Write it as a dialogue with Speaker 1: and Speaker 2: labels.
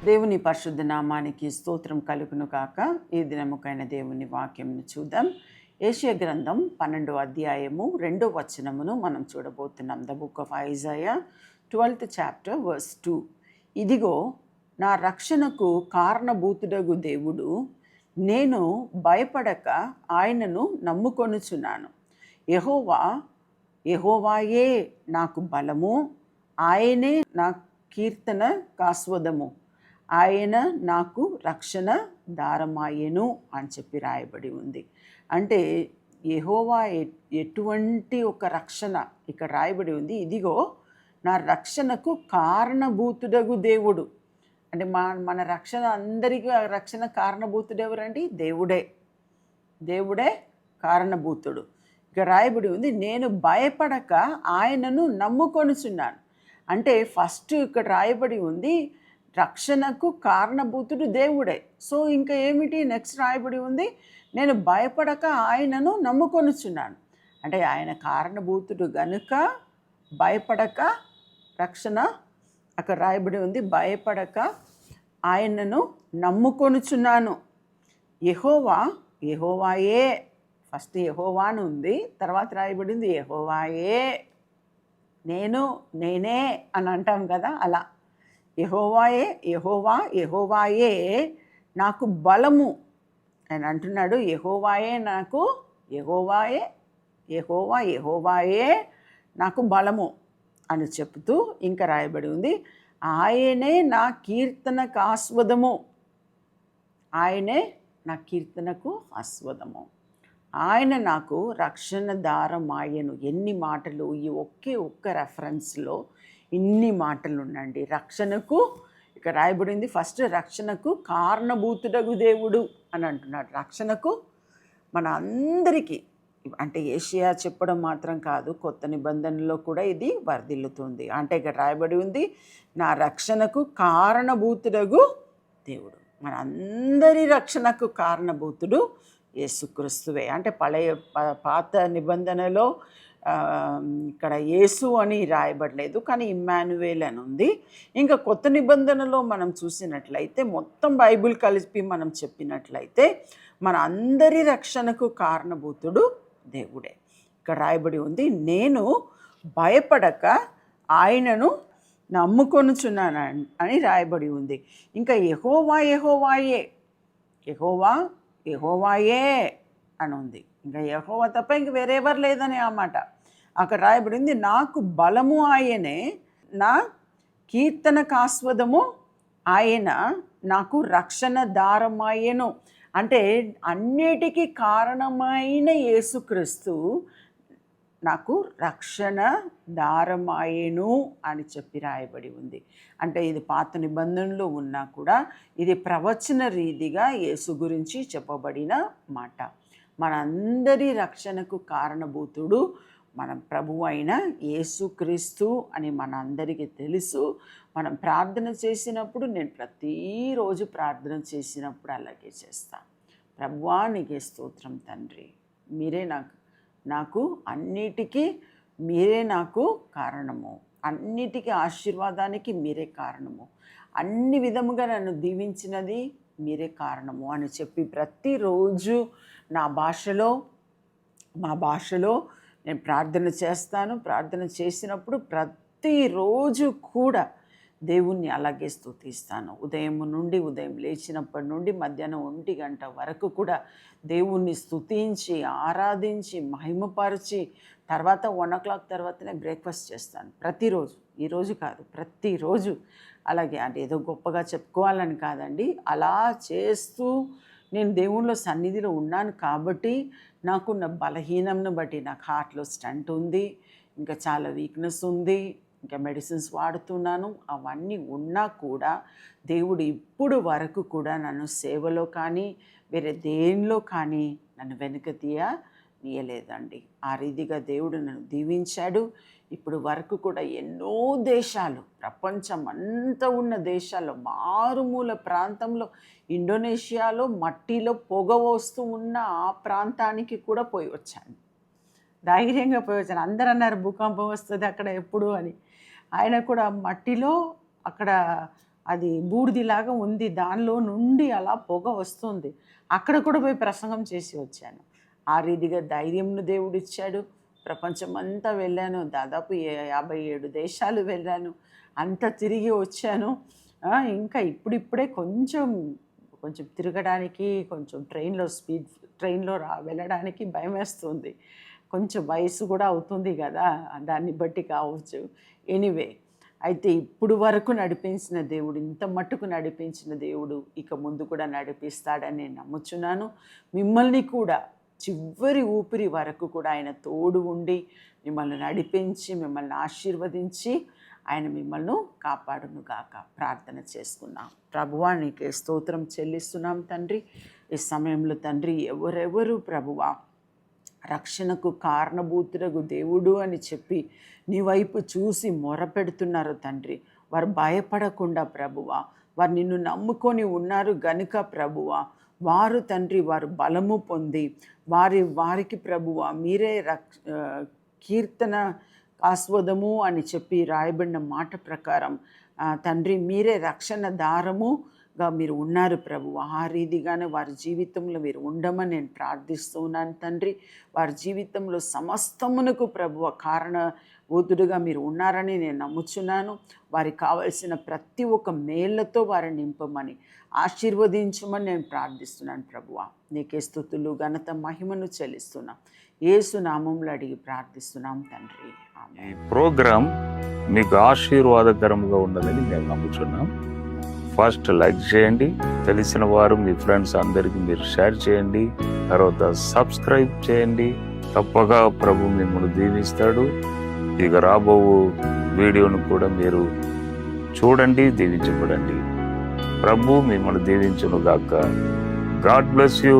Speaker 1: దేవుని పరిశుద్ధ నామానికి స్తోత్రం కలుగును కాక. ఈ దినముకైన దేవుని వాక్యంను చూద్దాం. యెషయా గ్రంథం 12వ అధ్యాయము 2వ వచనమును మనం చూడబోతున్నాం. The book of Isaiah 12th chapter verse 2. ఇదిగో నా రక్షణకు కారణభూతుడగు దేవుడు, నేను భయపడక ఆయనను నమ్ముకొనుచున్నాను. యెహోవాయే నాకు బలము, ఆయనే నా కీర్తన కాస్వదము, ఆయన నాకు రక్షణ దారమాయెను అని చెప్పి రాయబడి ఉంది. అంటే యెహోవా ఎటువంటి ఒక రక్షణ ఇక్కడ రాయబడి ఉంది. ఇదిగో నా రక్షణకు కారణభూతుడగు దేవుడు. అంటే మన రక్షణ, అందరికీ రక్షణ కారణభూతుడు ఎవరండి? దేవుడే కారణభూతుడు. ఇక రాయబడి ఉంది, నేను భయపడక ఆయనను నమ్ముకొనుచున్నాను. అంటే ఫస్ట్ ఇక్కడ రాయబడి ఉంది రక్షణకు కారణభూతుడు దేవుడే. సో ఇంకా ఏమిటి నెక్స్ట్ రాయబడి ఉంది, నేను భయపడక ఆయనను నమ్ముకొనుచున్నాను. అంటే ఆయన కారణభూతుడు గనుక భయపడక రక్షణ అక్కడ రాయబడి ఉంది, భయపడక ఆయనను నమ్ముకొనుచున్నాను. యెహోవాయే, ఫస్ట్ యెహోవాను ఉంది, తర్వాత రాయబడింది యెహోవాయే. నేనే అని అంటాం కదా, అలా యెహోవాయే నాకు బలము అని అంటున్నాడు. యెహోవాయే నాకు బలము అని చెప్తూ ఇంకా రాయబడి ఉంది, ఆయనే నా కీర్తనకు ఆస్పదము, ఆయనే నా కీర్తనకు ఆస్పదము, ఆయన నాకు రక్షణ దారమాయెను. ఎన్ని మాటలు! ఈ ఒక్క రెఫరెన్స్లో ఇన్ని మాటలు ఉండండి. రక్షణకు ఇక రాయబడింది ఫస్ట్, రక్షణకు కారణభూతుడగు దేవుడు అని అంటున్నాడు. రక్షణకు మన అందరికీ, అంటే యెషయా చెప్పడం మాత్రం కాదు, కొత్త నిబంధనలో కూడా ఇది వర్ధిల్లుతుంది. అంటే ఇక్కడ రాయబడి ఉంది, నా రక్షణకు కారణభూతుడగు దేవుడు. మన అందరి రక్షణకు కారణభూతుడు యేసుక్రీస్తువే. అంటే పాత నిబంధనలో ఇక్కడ యేసు అని రాయబడలేదు, కానీ ఇమ్మానువేల్ అని ఉంది. ఇంకా కొత్త నిబంధనలో మనం చూసినట్లయితే, మొత్తం బైబిల్ కలిపి మనం చెప్పినట్లయితే, మన అందరి రక్షణకు కారణభూతుడు దేవుడే. ఇక్కడ రాయబడి ఉంది, నేను భయపడక ఆయనను నమ్ముకొనుచున్నాను అని రాయబడి ఉంది. ఇంకా యెహోవాయే అని ఉంది. ఇంకా యెహోవా తప్ప ఇంక వేరెవరు లేదని ఆ మాట అక్కడ రాయబడింది. నాకు బలము ఆయనే, నా కీర్తనకు ఆస్పదము ఆయన, నాకు రక్షణ దారమాయెను. అంటే అన్నిటికీ కారణమైన యేసుక్రీస్తు నాకు రక్షణ దారమాయెను అని చెప్పి రాయబడి ఉంది. అంటే ఇది పాత నిబంధనలో ఉన్నా కూడా ఇది ప్రవచన రీతిగా యేసు గురించి చెప్పబడిన మాట. మనందరి రక్షణకు కారణభూతుడు మన ప్రభువు అయిన యేసుక్రీస్తు అని మనందరికీ తెలుసు. మనం ప్రార్థన చేసినప్పుడు, నేను ప్రతిరోజు ప్రార్థన చేసినప్పుడు అలాగే చేస్తాను. ప్రభువా నీకే స్తోత్రం తండ్రి, మీరే నాకు అన్నిటికీ మీరే నాకు కారణము, అన్నిటికీ ఆశీర్వాదానికి మీరే కారణము, అన్ని విధముగా నన్ను దీవించినది మీరే కారణము అని చెప్పి ప్రతిరోజు మా భాషలో నేను ప్రార్థన చేస్తాను. ప్రార్థన చేసినప్పుడు ప్రతిరోజు కూడా దేవుణ్ణి అలాగే స్తుతిస్తాను. ఉదయం లేచినప్పటి నుండి మధ్యాహ్నం 1 గంట వరకు కూడా దేవుణ్ణి స్తుతించి, ఆరాధించి, మహిమపరిచి, తర్వాత 1 o'clock తర్వాతనే బ్రేక్ఫాస్ట్ చేస్తాను ప్రతిరోజు. ఈరోజు కాదు, ప్రతిరోజు అలాగే. అంటే ఏదో గొప్పగా చెప్పుకోవాలని కాదండి, అలా చేస్తూ నేను దేవునిలో సన్నిధిలో ఉన్నాను కాబట్టి, నాకున్న బలహీనంను బట్టి, నాకు హార్ట్లో స్టంట్ ఉంది, ఇంకా చాలా వీక్నెస్ ఉంది, ఇంకా మెడిసిన్స్ వాడుతున్నాను. అవన్నీ ఉన్నా కూడా దేవుడు ఇప్పుడు వరకు కూడా నన్ను సేవలో కానీ వేరే దేనిలో కానీ నన్ను వెనుక తీయలేదండి. ఆ రీతిగా దేవుడు నన్ను దీవించాడు. ఇప్పుడు వరకు కూడా ఎన్నో దేశాలు, ప్రపంచం అంతా ఉన్న దేశాల్లో, మారుమూల ప్రాంతంలో, ఇండోనేషియాలో మట్టిలో పొగ వస్తూ ఉన్న ఆ ప్రాంతానికి కూడా పోయి వచ్చాను. ధైర్యంగా పోయి వచ్చాను. అందరూ అన్నారు భూకంపం వస్తుంది అక్కడ ఎప్పుడు అని. ఆయన కూడా మట్టిలో అక్కడ అది బూడిదిలాగా ఉంది, దానిలో నుండి అలా పొగ వస్తుంది. అక్కడ కూడా పోయి ప్రసంగం చేసి వచ్చాను. ఆ రీతిగా ధైర్యంను దేవుడిచ్చాడు. ప్రపంచమంతా వెళ్ళాను, దాదాపు 57 దేశాలు వెళ్ళాను, అంతా తిరిగి వచ్చాను. ఇంకా ఇప్పుడిప్పుడే కొంచెం తిరగడానికి, కొంచెం ట్రైన్లో వెళ్ళడానికి భయం వేస్తుంది. కొంచెం వయసు కూడా అవుతుంది కదా, దాన్ని బట్టి కావచ్చు. ఎనీవే, అయితే ఇప్పుడు వరకు నడిపించిన దేవుడు, ఇంత మట్టుకు నడిపించిన దేవుడు ఇక ముందు కూడా నడిపిస్తాడని నేను నమ్ముచున్నాను. మిమ్మల్ని కూడా చివరి ఊపిరి వరకు కూడా ఆయన తోడు ఉండి మిమ్మల్ని నడిపించి, మిమ్మల్ని ఆశీర్వదించి ఆయన మిమ్మల్ని కాపాడునుగాక. ప్రార్థన చేసుకున్నాం. ప్రభువా, నీకే స్తోత్రం చెల్లిస్తున్నాం తండ్రి. ఈ సమయంలో తండ్రి, ఎవరెవరు ప్రభువా రక్షణకు కారణభూతుడగు దేవుడు అని చెప్పి నీ వైపు చూసి మొరపెడుతున్నారు తండ్రి, వారు భయపడకుండా ప్రభువా, వారు నిన్ను నమ్ముకొని ఉన్నారు గనుక ప్రభువా, వారు తండ్రి వారు బలము పొంది వారికి ప్రభువా మీరే కీర్తన ఆస్వాదము అని చెప్పి రాయబడిన మాట ప్రకారం తండ్రి మీరే రక్షణ దారముగా మీరు ఉన్నారు ప్రభువా. ఆ రీతిగానే వారి జీవితంలో మీరు ఉండమని నేను ప్రార్థిస్తూ ఉన్నాను తండ్రి. వారి జీవితంలో సమస్తమునకు ప్రభువా కారణభూతుడుగా మీరు ఉన్నారని నేను నమ్ముచున్నాను. వారికి కావలసిన ప్రతి ఒక్క మేళ్లతో వారిని నింపమని, ఆశీర్వదించమని నేను ప్రార్థిస్తున్నాను ప్రభువా. నీకే స్తుతులు, ఘనత, మహిమను చెల్లిస్తున్నాం. యేసు నామములో అడిగి ప్రార్థిస్తున్నాం తండ్రి.
Speaker 2: ఈ ప్రోగ్రాం మీకు ఆశీర్వాదకరంగా ఉన్నదని మేము నమ్ముచున్నాం. ఫస్ట్ లైక్ చేయండి, తెలిసిన వారు మీ ఫ్రెండ్స్ అందరికీ మీరు షేర్ చేయండి, తర్వాత సబ్స్క్రైబ్ చేయండి. తప్పగా ప్రభు మిమ్మల్ని దీవిస్తాడు. ఇక రాబో వీడియోను కూడా మీరు చూడండి, దీవించబడండి. ప్రభు మిమ్మల్ని దీవించును గాక. God bless you.